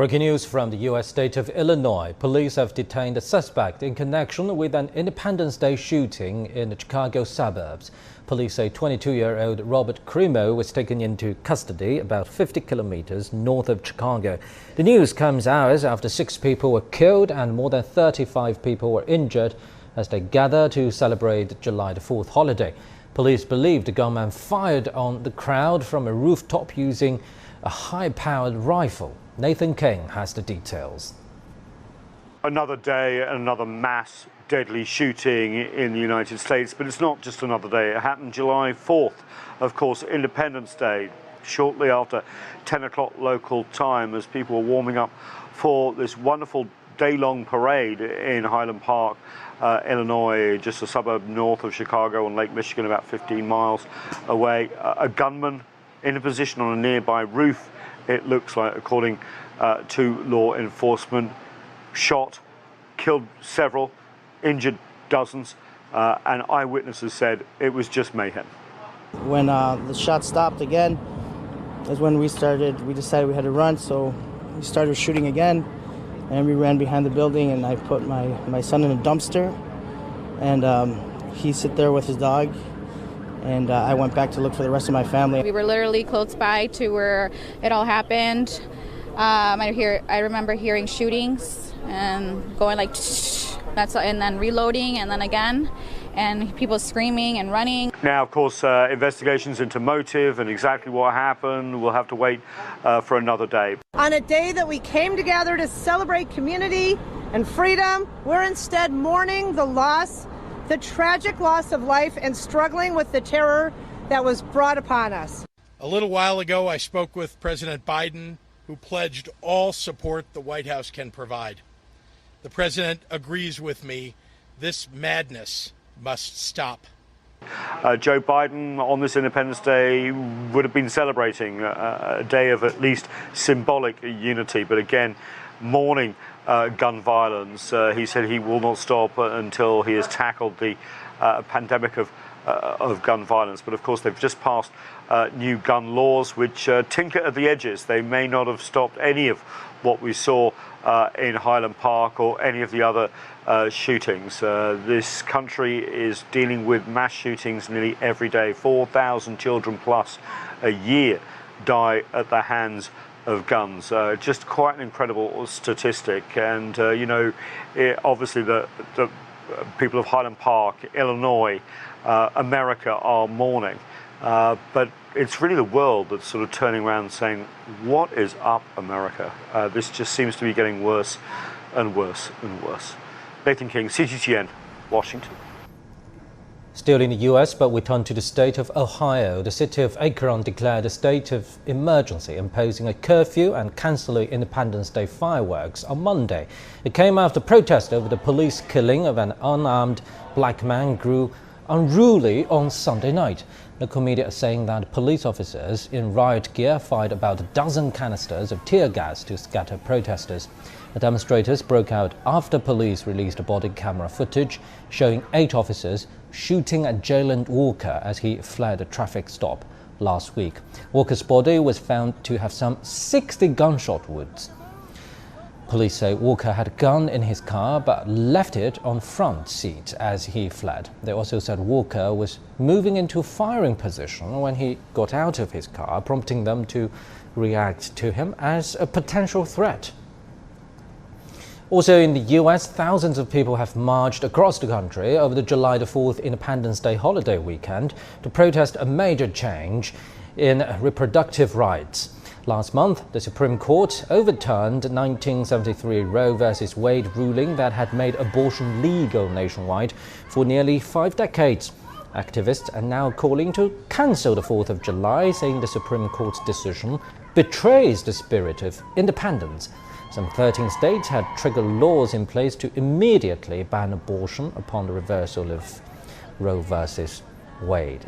Breaking news from the U.S. state of Illinois. Police have detained a suspect in connection with an Independence Day shooting in the Chicago suburbs. Police say 22-year-old Robert Crimo was taken into custody about 50 kilometers north of Chicago. The news comes hours after 6 people were killed and more than 35 people were injured as they gather to celebrate July the 4th holiday. Police believe the gunman fired on the crowd from a rooftop using a high-powered rifle. Nathan King has the details. Another day and another mass deadly shooting in the United States, but it's not just another day. It happened July 4th, of course, Independence Day, shortly after 10 o'clock local time, as people were warming up for this wonderful day-long parade in Highland Park, Illinois, just a suburb north of Chicago on Lake Michigan, about 15 miles away. A gunman in a position on a nearby roof, it looks like, according to law enforcement, shot, killed several, injured dozens, and eyewitnesses said it was just mayhem. When the shot stopped again, is when we decided we had to run, so we started shooting again, and we ran behind the building, and I put my son in a dumpster, and he sit there with his dog, and I went back to look for the rest of my family. We were literally close by to where it all happened. I remember hearing shootings and going like, and then reloading, and then again, and people screaming and running. Now, of course, investigations into motive and exactly what happened, we'll have to wait for another day. On a day that we came together to celebrate community and freedom, we're instead mourning the tragic loss of life and struggling with the terror that was brought upon us. A little while ago, I spoke with President Biden, who pledged all support the White House can provide. The president agrees with me. This madness must stop. Joe Biden on this Independence Day would have been celebrating a day of at least symbolic unity, but again, mourning gun violence. He said he will not stop until he has tackled the pandemic of gun violence. But of course, they've just passed new gun laws which tinker at the edges. They may not have stopped any of what we saw in Highland Park or any of the other shootings. This country is dealing with mass shootings nearly every day. 4,000 children plus a year die at the hands of guns. Just quite an incredible statistic. And obviously the people of Highland Park, Illinois, America are mourning, but it's really the world that's sort of turning around and saying, what is up, America? This just seems to be getting worse and worse and worse. Nathan King, CGTN, Washington. Still in the U.S., but we turn to the state of Ohio. The city of Akron declared a state of emergency, imposing a curfew and cancelling Independence Day fireworks on Monday. It came after protest over the police killing of an unarmed black man grew unruly on Sunday night. Local media are saying that police officers in riot gear fired about a dozen canisters of tear gas to scatter protesters. The demonstrators broke out after police released body camera footage showing 8 officers shooting at Jalen Walker as he fled a traffic stop last week. Walker's body was found to have some 60 gunshot wounds. Police say Walker had a gun in his car but left it on front seat as he fled. They also said Walker was moving into a firing position when he got out of his car, prompting them to react to him as a potential threat. Also in the U.S., thousands of people have marched across the country over the July the 4th Independence Day holiday weekend to protest a major change in reproductive rights. Last month, the Supreme Court overturned 1973 Roe v. Wade ruling that had made abortion legal nationwide for nearly 5 decades. Activists are now calling to cancel the 4th of July, saying the Supreme Court's decision betrays the spirit of independence. Some 13 states had trigger laws in place to immediately ban abortion upon the reversal of Roe v. Wade.